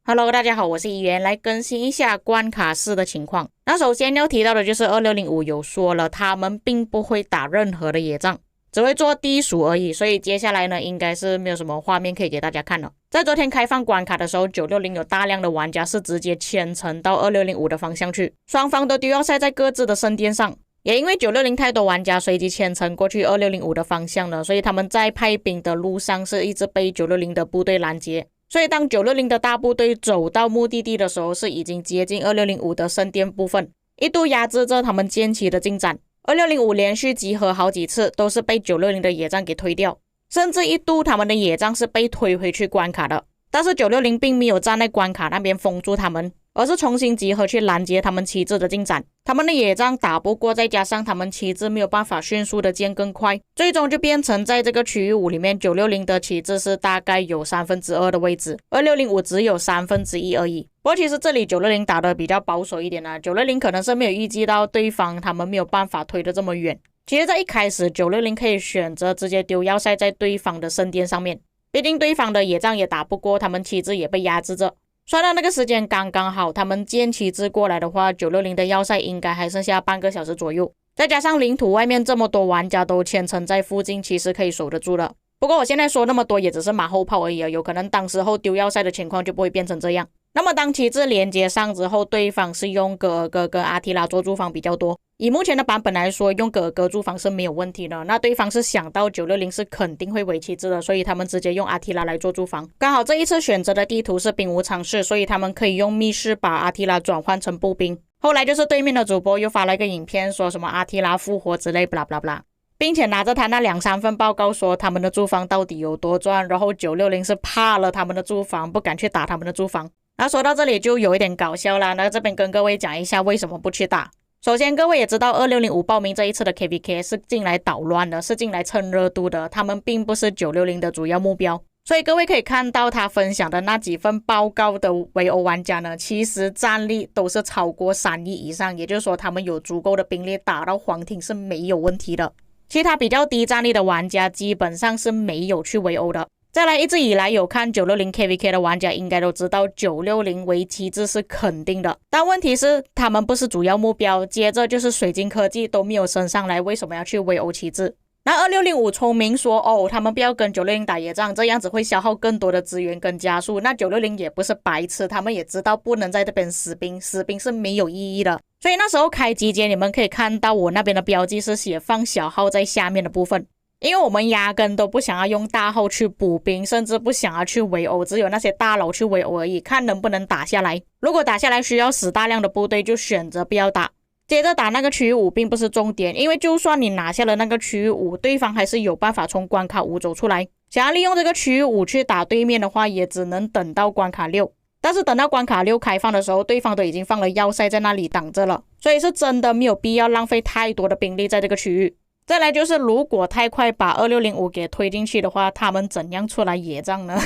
Hello， 大家好，我是议员，来更新一下关卡4的情况。那首先要提到的就是2605有说了，他们并不会打任何的野仗，只会做低属而已，所以接下来呢，应该是没有什么画面可以给大家看了。在昨天开放关卡的时候，960有大量的玩家是直接迁城到2605的方向去，双方都丢要塞在各自的圣殿上。也因为960太多玩家随机迁城过去2605的方向了，所以他们在派兵的路上是一直被960的部队拦截。所以当960的大部队走到目的地的时候，是已经接近2605的圣殿部分，一度压制着他们建起的进展。2605连续集合好几次，都是被960的野战给推掉，甚至一度他们的野战是被推回去关卡的。但是960并没有站在关卡那边封住他们，而是重新集合去拦截他们旗帜的进展。他们的野战打不过，再加上他们旗帜没有办法迅速的建更快，最终就变成在这个区域5里面，960的旗帜是大概有2/3的位置，2605只有1/3而已。不过其实这里960打得比较保守一点啊，960可能是没有预计到对方他们没有办法推得这么远。其实在一开始960可以选择直接丢要塞在对方的圣殿上面，毕竟对方的野战也打不过，他们旗帜也被压制着。算到那个时间刚刚好，他们建旗帜过来的话，960的要塞应该还剩下半个小时左右，再加上领土外面这么多玩家都牵城在附近，其实可以守得住了。不过我现在说那么多也只是马后炮而已啊，有可能当时候丢要塞的情况就不会变成这样。那么当旗帜连接上之后，对方是用戈尔戈跟阿提拉做驻防比较多。以目前的版本来说，用戈尔戈驻防是没有问题的。那对方是想到960是肯定会围旗帜的，所以他们直接用阿提拉来做驻防。刚好这一次选择的地图是兵无常势，所以他们可以用密室把阿提拉转换成步兵。后来就是对面的主播又发了一个影片，说什么阿提拉复活之类 blah blah blah， 并且拿着他那2-3份报告说他们的驻防到底有多赚，然后960是怕了他们的驻防，不敢去打他们的驻防。那说到这里就有一点搞笑啦，那这边跟各位讲一下为什么不去打。首先各位也知道2605报名这一次的 KVK 是进来捣乱的，是进来蹭热度的，他们并不是960的主要目标。所以各位可以看到他分享的那几份报告的围殴玩家呢，其实战力都是超过3亿以上，也就是说他们有足够的兵力打到黄庭是没有问题的。其他比较低战力的玩家基本上是没有去围殴的。再来，一直以来有看960 KVK 的玩家应该都知道960围旗帜是肯定的，但问题是他们不是主要目标，接着就是水晶科技都没有升上来，为什么要去围殴旗帜？那2605聪明说他们不要跟960打野仗，这样子会消耗更多的资源跟加速。那960也不是白痴，他们也知道不能在这边死兵是没有意义的。所以那时候开集结你们可以看到我那边的标记是写放小号在下面的部分，因为我们压根都不想要用大号去补兵，甚至不想要去围殴，只有那些大佬去围殴而已，看能不能打下来。如果打下来需要死大量的部队，就选择不要打。接着打那个区域5并不是重点，因为就算你拿下了那个区域5，对方还是有办法从关卡5走出来。想要利用这个区域5去打对面的话，也只能等到关卡6。但是等到关卡6开放的时候，对方都已经放了要塞在那里挡着了，所以是真的没有必要浪费太多的兵力在这个区域。再来就是如果太快把2605给推进去的话，他们怎样出来野仗呢？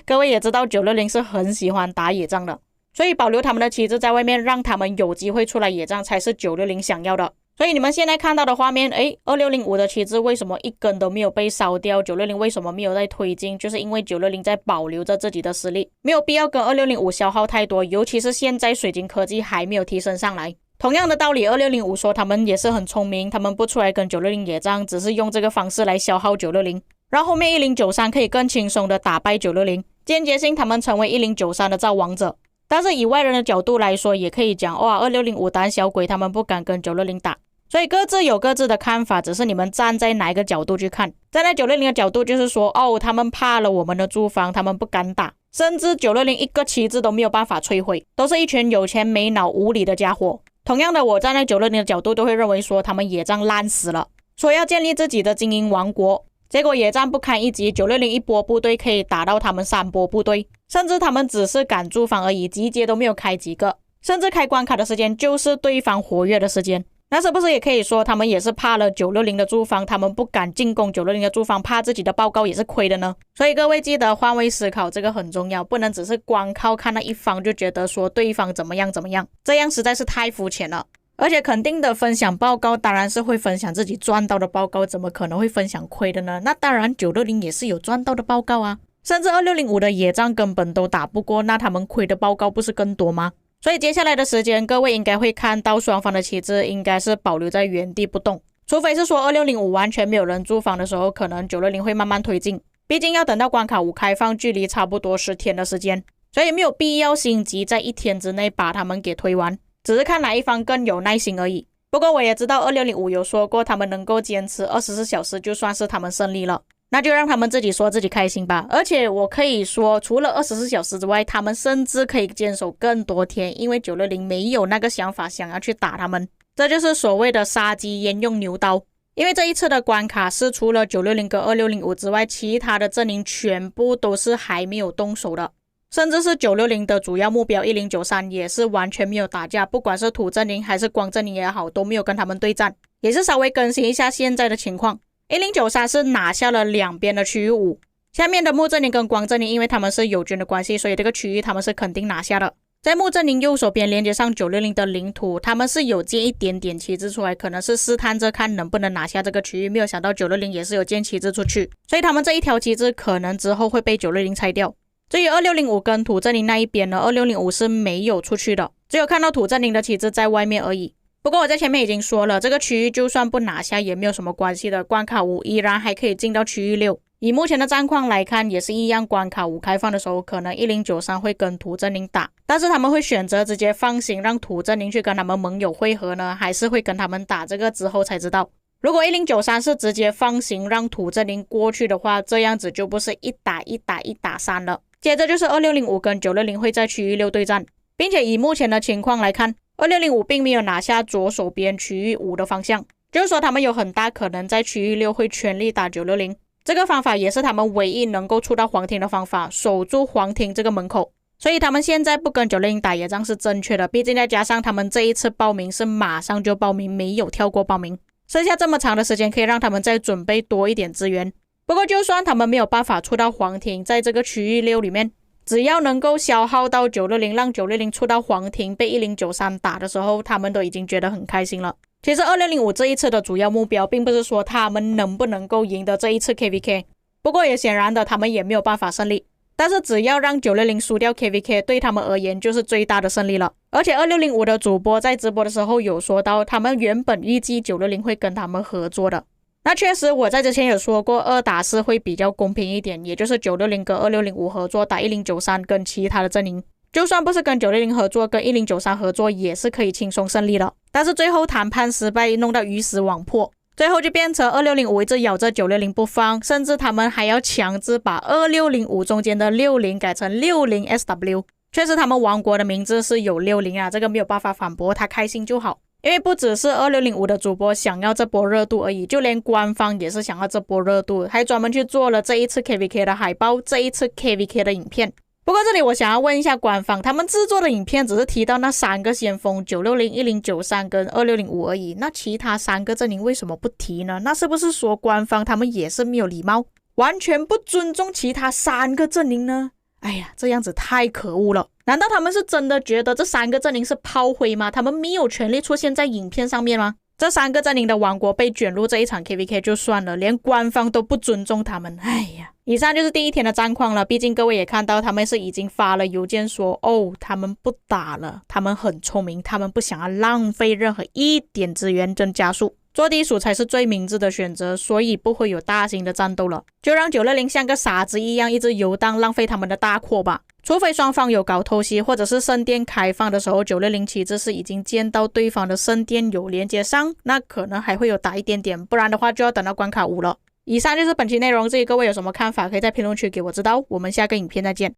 各位也知道960是很喜欢打野仗的，所以保留他们的旗帜在外面，让他们有机会出来野仗才是960想要的。所以你们现在看到的画面，2605的旗帜为什么一根都没有被烧掉？960为什么没有在推进？就是因为960在保留着自己的实力，没有必要跟2605消耗太多，尤其是现在水晶科技还没有提升上来。同样的道理，2605说他们也是很聪明，他们不出来跟960野仗，只是用这个方式来消耗960，然后后面1093可以更轻松的打败960，间接性他们成为1093的造王者。但是以外人的角度来说，也可以讲2605胆小鬼，他们不敢跟960打。所以各自有各自的看法，只是你们站在哪一个角度去看。站在960的角度就是说他们怕了我们的驻防，他们不敢打，甚至960一个旗帜都没有办法摧毁，都是一群有钱没脑无理的家伙。同样的，我站在960的角度都会认为说他们野战烂死了，说要建立自己的精英王国，结果野战不堪一击，960一波部队可以打到他们3波部队，甚至他们只是敢驻防而已，集结都没有开几个，甚至开关卡的时间就是对方活跃的时间。那是不是也可以说他们也是怕了960的驻防，他们不敢进攻960的驻防，怕自己的报告也是亏的呢？所以各位记得换位思考，这个很重要，不能只是光靠看那一方就觉得说对方怎么样怎么样，这样实在是太肤浅了。而且肯定的分享报告当然是会分享自己赚到的报告，怎么可能会分享亏的呢？那当然960也是有赚到的报告啊，甚至2605的野战根本都打不过，那他们亏的报告不是更多吗？所以接下来的时间各位应该会看到双方的旗帜应该是保留在原地不动，除非是说2605完全没有人驻防的时候，可能960会慢慢推进，毕竟要等到关卡5开放距离差不多10天的时间，所以没有必要心急在1天之内把他们给推完，只是看哪一方更有耐心而已。不过我也知道2605有说过他们能够坚持24小时就算是他们胜利了，那就让他们自己说自己开心吧。而且我可以说除了24小时之外，他们甚至可以坚守更多天，因为960没有那个想法想要去打他们，这就是所谓的杀鸡焉用牛刀。因为这一次的关卡是除了960跟2605之外，其他的阵营全部都是还没有动手的，甚至是960的主要目标1093也是完全没有打架，不管是土阵营还是光阵营也好，都没有跟他们对战，也是稍微更新一下现在的情况。1093是拿下了两边的区域5，下面的木阵营跟光阵营因为他们是友军的关系，所以这个区域他们是肯定拿下的。在木阵营右手边连接上960的领土，他们是有建一点点旗帜出来，可能是试探着看能不能拿下这个区域，没有想到960也是有建旗帜出去，所以他们这一条旗帜可能之后会被960拆掉。至于2605跟土阵营那一边呢，2605是没有出去的，只有看到土阵营的旗帜在外面而已。不过我在前面已经说了，这个区域就算不拿下也没有什么关系的，关卡5依然还可以进到区域6。以目前的战况来看也是一样，关卡5开放的时候可能1093会跟土阵营打，但是他们会选择直接放行让土阵营去跟他们盟友会合呢，还是会跟他们打，这个之后才知道。如果1093是直接放行让土阵营过去的话，这样子就不是1打3了。接着就是2605跟960会在区域6对战，并且以目前的情况来看，2605并没有拿下左手边区域5的方向，就是说他们有很大可能在区域6会全力打960，这个方法也是他们唯一能够出到黄庭的方法，守住黄庭这个门口。所以他们现在不跟960打野战是正确的，毕竟再加上他们这一次报名是马上就报名，没有跳过报名，剩下这么长的时间可以让他们再准备多一点资源。不过就算他们没有办法出到黄庭，在这个区域6里面，只要能够消耗到960，让960出到黄庭被1093打的时候，他们都已经觉得很开心了。其实2605这一次的主要目标并不是说他们能不能够赢得这一次 KVK， 不过也显然的他们也没有办法胜利，但是只要让960输掉 KVK 对他们而言就是最大的胜利了。而且2605的主播在直播的时候有说到，他们原本预计960会跟他们合作的。那确实我在之前有说过2打4会比较公平一点，也就是960跟2605合作打1093跟其他的阵营，就算不是跟960合作，跟1093合作也是可以轻松胜利的。但是最后谈判失败，弄到鱼死网破，最后就变成2605一直咬着960不放，甚至他们还要强制把2605中间的60改成60SW。确实他们王国的名字是有60啊，这个没有办法反驳，他开心就好。因为不只是2605的主播想要这波热度而已，就连官方也是想要这波热度，还专门去做了这一次 KVK 的海报，这一次 KVK 的影片。不过这里我想要问一下官方，他们制作的影片只是提到那3个先锋960、1093跟2605而已，那其他3个阵营为什么不提呢？那是不是说官方他们也是没有礼貌，完全不尊重其他3个阵营呢？哎呀，这样子太可恶了！难道他们是真的觉得这3个阵营是炮灰吗？他们没有权利出现在影片上面吗？这3个阵营的王国被卷入这一场 KVK 就算了，连官方都不尊重他们。哎呀，以上就是第一天的战况了。毕竟各位也看到，他们是已经发了邮件说，他们不打了，他们很聪明，他们不想要浪费任何一点资源跟加速，做地鼠才是最明智的选择，所以不会有大型的战斗了，就让960像个傻子一样一直游荡，浪费他们的大扩吧。除非双方有搞偷袭，或者是圣殿开放的时候960旗帜是已经见到对方的圣殿有连接上，那可能还会有打一点点，不然的话就要等到关卡5了。以上就是本期内容，至于各位有什么看法可以在评论区给我知道，我们下个影片再见。